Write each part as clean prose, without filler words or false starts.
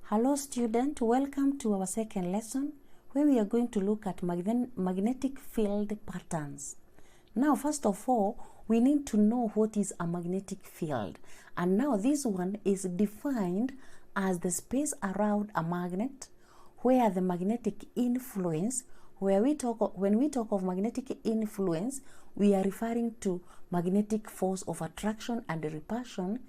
Hello student, welcome to our second lesson where we are going to look at magnetic field patterns. Now first of all, we need to know what is a magnetic field, and now this one is defined as the space around a magnet where the magnetic influence, when we talk of magnetic influence, we are referring to magnetic force of attraction and repulsion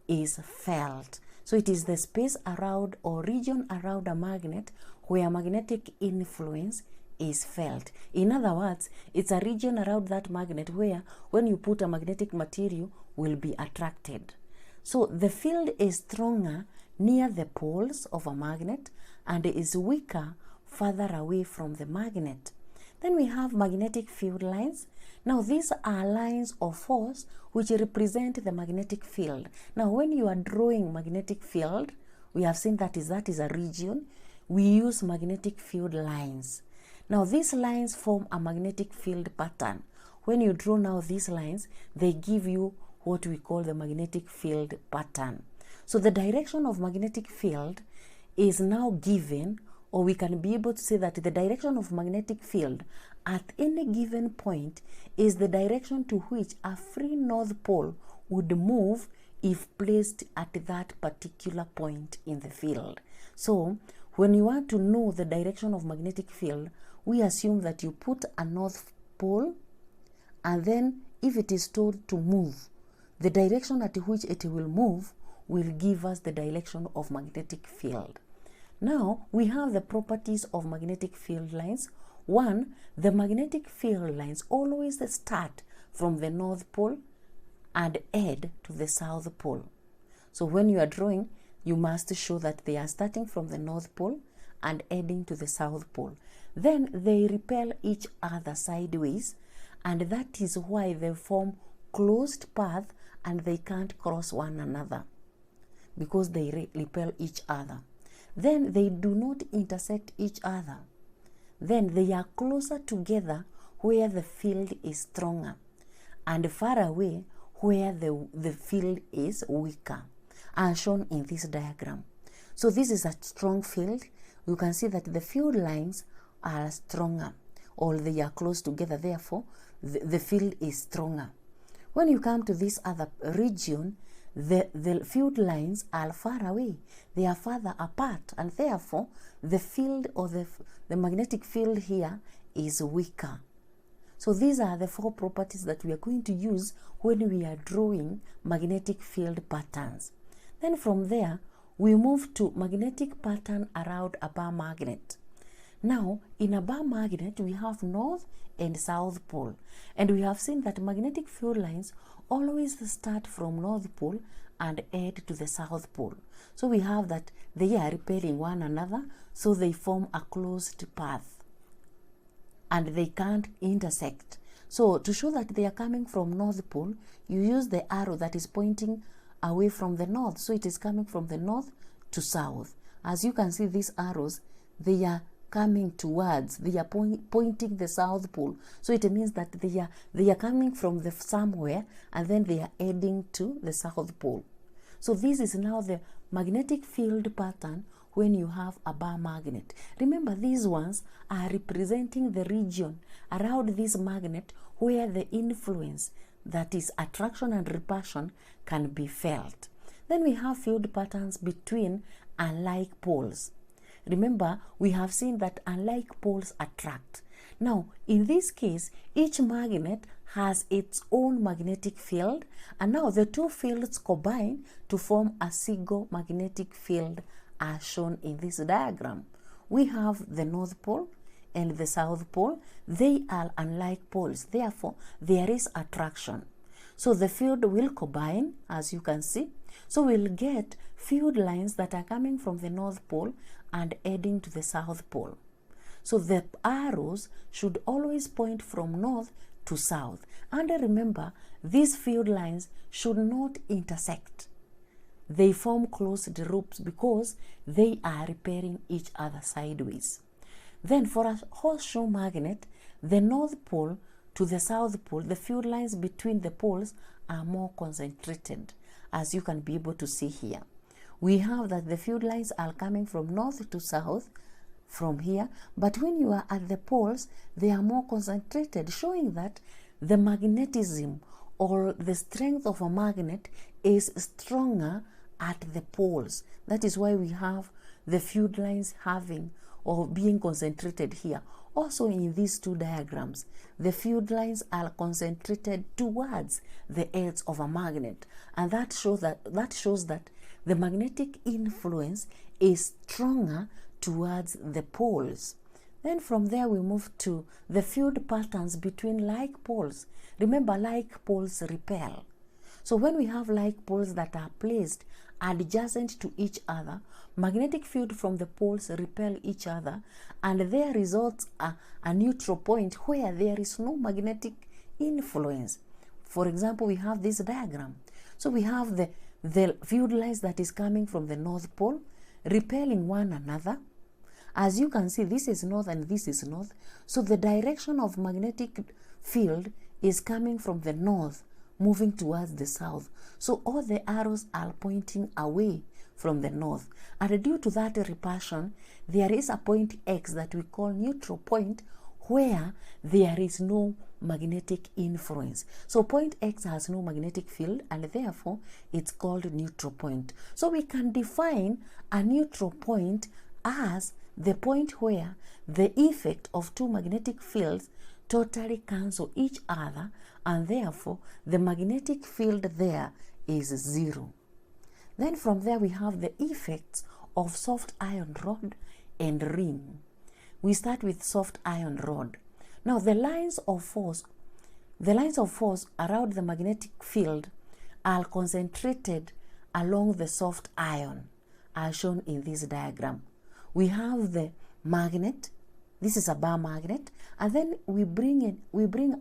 is felt. So it is the space around or region around a magnet where magnetic influence is felt. In other words, it's a region around that magnet where when you put a magnetic material will be attracted. So the field is stronger near the poles of a magnet and is weaker further away from the magnet. Then we have magnetic field lines. Now these are lines of force which represent the magnetic field. Now when you are drawing magnetic field, we have seen that is a region. We use magnetic field lines. Now these lines form a magnetic field pattern. When you draw now these lines, they give you what we call the magnetic field pattern. So the direction of magnetic field is now given, or we can be able to say that the direction of magnetic field at any given point is the direction to which a free north pole would move if placed at that particular point in the field. So when you want to know the direction of magnetic field, we assume that you put a north pole, and then if it is told to move, the direction at which it will move will give us the direction of magnetic field. Now we have the properties of magnetic field lines. One, the magnetic field lines always start from the north pole and head to the south pole. So when you are drawing, you must show that they are starting from the north pole and heading to the south pole. Then they repel each other sideways, and that is why they form closed path and they can't cross one another because they repel each other. Then they do not intersect each other. Then they are closer together where the field is stronger, and far away where the field is weaker, as shown in this diagram. So this is a strong field. You can see that the field lines are stronger, or they are close together, therefore the field is stronger. When you come to this other region, the field lines are far away, they are farther apart, and therefore the field or the magnetic field here is weaker. So these are the four properties that we are going to use when we are drawing magnetic field patterns. Then from there, we move to magnetic pattern around a bar magnet. Now, in a bar magnet, we have north and south pole, and we have seen that magnetic field lines always start from north pole and head to the south pole. So we have that they are repelling one another, so they form a closed path and they can't intersect. So to show that they are coming from north pole, you use the arrow that is pointing away from the north, so it is coming from the north to south. As you can see, these arrows, they are coming towards, they are pointing the south pole, so it means that they are coming from the somewhere and then they are heading to the south pole. So this is now the magnetic field pattern when you have a bar magnet. Remember, these ones are representing the region around this magnet where the influence, that is attraction and repulsion, can be felt. Then we have field patterns between unlike poles. Remember, we have seen that unlike poles attract. Now, in this case, each magnet has its own magnetic field, and now the two fields combine to form a single magnetic field as shown in this diagram. We have the north pole and the south pole. They are unlike poles, therefore there is attraction. So the field will combine, as you can see. So we'll get field lines that are coming from the north pole and heading to the south pole. So the arrows should always point from north to south. And remember, these field lines should not intersect. They form closed loops because they are repelling each other sideways. Then for a horseshoe magnet, the north pole to the south pole, the field lines between the poles are more concentrated, as you can be able to see here. we have that the field lines are coming from north to south from here, but when you are at the poles, they are more concentrated, showing that the magnetism or the strength of a magnet is stronger at the poles. That is why we have the field lines having or being concentrated here. Also in these two diagrams, the field lines are concentrated towards the edge of a magnet, and that shows that the magnetic influence is stronger towards the poles. Then from there we move to the field patterns between like poles. Remember, like poles repel. So when we have like poles that are placed adjacent to each other, magnetic field from the poles repel each other, and there results a neutral point where there is no magnetic influence. For example, we have this diagram. So we have the field lines that is coming from the north pole repelling one another. As you can see, this is north and this is north. So the direction of magnetic field is coming from the north, moving towards the south. So all the arrows are pointing away from the north. And due to that repulsion, there is a point X that we call neutral point, where there is no magnetic influence. So point X has no magnetic field, and therefore it's called neutral point. So we can define a neutral point as the point where the effect of two magnetic fields totally cancel each other, and therefore the magnetic field there is zero. Then from there we have the effects of soft iron rod and ring. We start with soft iron rod. Now the lines of force around the magnetic field are concentrated along the soft iron, as shown in this diagram. We have the magnet. This is a bar magnet, and then we bring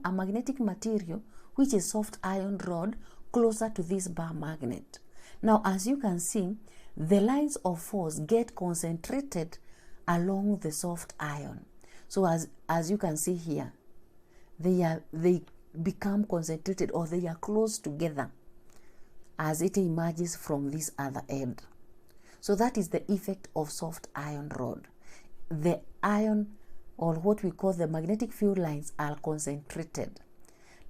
a magnetic material, which is soft iron rod, closer to this bar magnet. Now, as you can see, the lines of force get concentrated along the soft iron. So as you can see here, they become concentrated, or they are close together as it emerges from this other end. So that is the effect of soft iron rod. The iron, or what we call the magnetic field lines, are concentrated.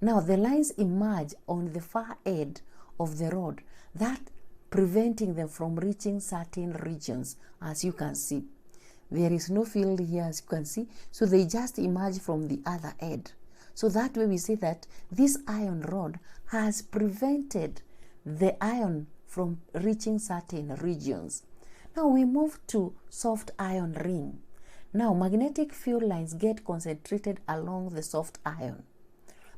Now the lines emerge on the far end of the rod, that preventing them from reaching certain regions. As you can see, there is no field here, as you can see, so they just emerge from the other end. So that way we say that this iron rod has prevented the iron from reaching certain regions. Now we move to soft iron ring. Now magnetic field lines get concentrated along the soft iron.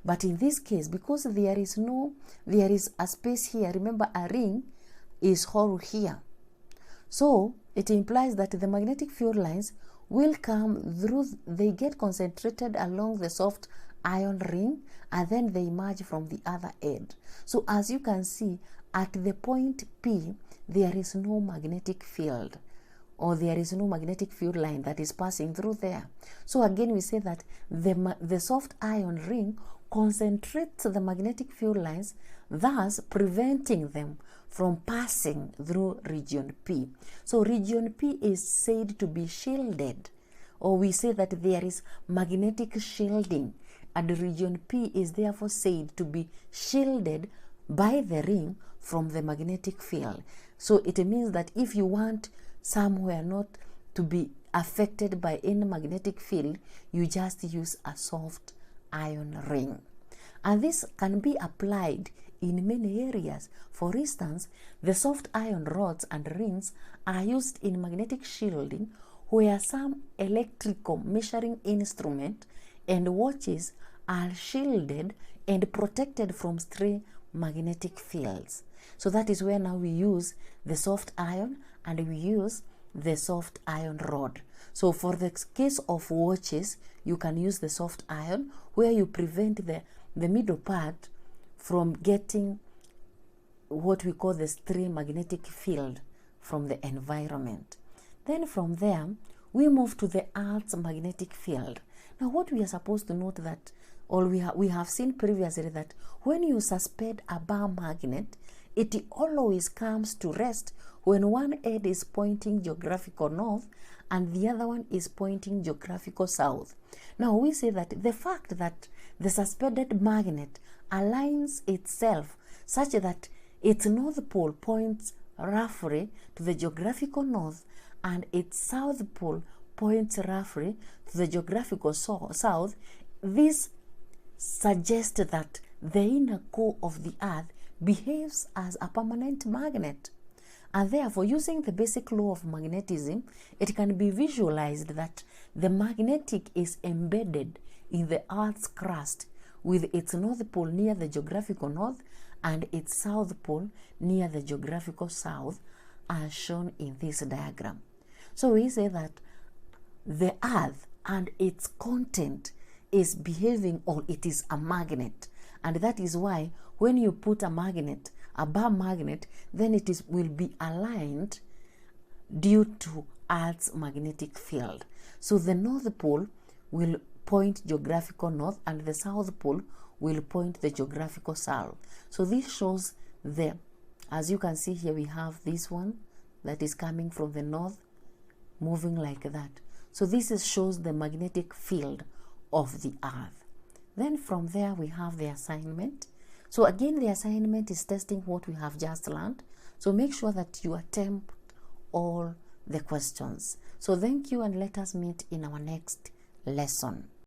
But in this case, because there is a space here, remember a ring is hollow here. So it implies that the magnetic field lines will come through, they get concentrated along the soft iron ring, and then they emerge from the other end. So as you can see, at the point P, there is no magnetic field, or there is no magnetic field line that is passing through there. So again, we say that the soft iron ring concentrates the magnetic field lines, thus preventing them from passing through region P. So region P is said to be shielded, or we say that there is magnetic shielding, and region P is therefore said to be shielded by the ring from the magnetic field. So it means that if you want somewhere not to be affected by any magnetic field, you just use a soft iron ring. And this can be applied in many areas. For instance, the soft iron rods and rings are used in magnetic shielding, where some electrical measuring instrument and watches are shielded and protected from stray magnetic fields. So that is where now we use the soft iron and we use the soft iron rod. So for the case of watches, you can use the soft iron, where you prevent the middle part from getting what we call the stray magnetic field from the environment. Then from there, we move to the Earth's magnetic field. Now what we are supposed to note that, or we have seen previously, that when you suspend a bar magnet it always comes to rest when one end is pointing geographical north and the other one is pointing geographical south. Now we say that the fact that the suspended magnet aligns itself such that its north pole points roughly to the geographical north and its south pole points roughly to the geographical south, this suggests that the inner core of the earth behaves as a permanent magnet. And therefore, using the basic law of magnetism, it can be visualized that the magnetic is embedded in the Earth's crust, with its north pole near the geographical north and its south pole near the geographical south, as shown in this diagram. So we say that the Earth and its content is behaving, or it is a magnet. And that is why when you put a magnet, a bar magnet, then it will be aligned due to Earth's magnetic field. So the north pole will point geographical north and the south pole will point the geographical south. So this shows as you can see here, we have this one that is coming from the north, moving like that. So this shows the magnetic field of the earth. Then from there we have the assignment. So again, the assignment is testing what we have just learned. So make sure that you attempt all the questions. So thank you, and let us meet in our next lesson.